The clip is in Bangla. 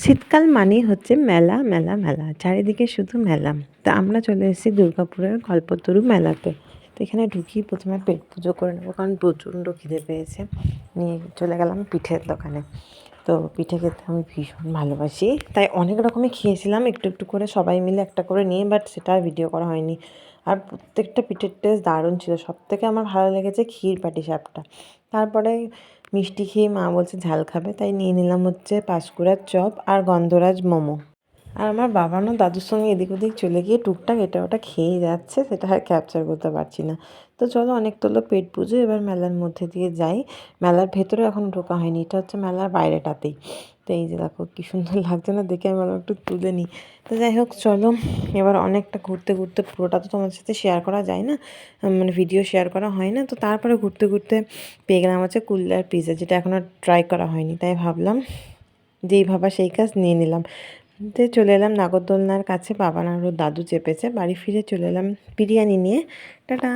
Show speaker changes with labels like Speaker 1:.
Speaker 1: শীতকাল মানেই হচ্ছে মেলা মেলা মেলা, চারিদিকে শুধু মেলা। তা আমরা চলে এসেছি দুর্গাপুরের কল্পতরু মেলাতে। তো এখানে ঢুকি প্রথমে পেট পুজো করে নেবো, কারণ প্রচণ্ড খিদে পেয়েছে। নিয়ে চলে গেলাম পিঠের দোকানে। তো পিঠে খেতে আমি ভীষণ ভালোবাসি, তাই অনেক রকমই খেয়েছিলাম একটু একটু করে সবাই মিলে একটা করে নিয়ে, বাট সেটা আর ভিডিও করা হয়নি। আর প্রত্যেকটা পিঠের টেস্ট দারুণ ছিল। সবথেকে আমার ভালো লেগেছে ক্ষীর পাটিসাপটা। তারপরে মিষ্টি খেয়ে মা বলছে ঝাল খাবে, তাই নিয়ে নিলাম হচ্ছে পাঁশকুড়ার চপ আর গন্ধরাজ মোমো। আর আমার বাবা না দাদুর সঙ্গে এদিক ওদিক চলে গিয়ে টুকটাক এটা ওটা খেয়েই যাচ্ছে, সেটা আর ক্যাপচার করতে পারছি না। তো চলো, অনেক তোলো পেট পুজো, এবার মেলার মধ্যে দিয়ে যাই। মেলার ভেতরে এখন ঢোকা হয়নি, এটা হচ্ছে মেলার বাইরেটাতেই। তো এই যে দেখো কী সুন্দর লাগছে না দেখে, আমি একটু তুলে নিই। তো যাই হোক চলো, এবার অনেকটা ঘুরতে ঘুরতে, পুরোটা তো তোমার সাথে শেয়ার করা যায় না, মানে ভিডিও শেয়ার করা হয় না। তো তারপরে ঘুরতে ঘুরতে পেয়ে গেলাম হচ্ছে কুল্লার পিৎজা, যেটা এখনও ট্রাই করা হয়নি, তাই ভাবলাম যেই ভাবা সেই কাজ নিয়ে নিলাম। তো চলে এলাম নাগরদোলনার কাছে, বাবা আর ওর দাদু চেপেছে। বাড়ি ফিরে চলে এলাম বিরিয়ানি নিয়ে। টাটা।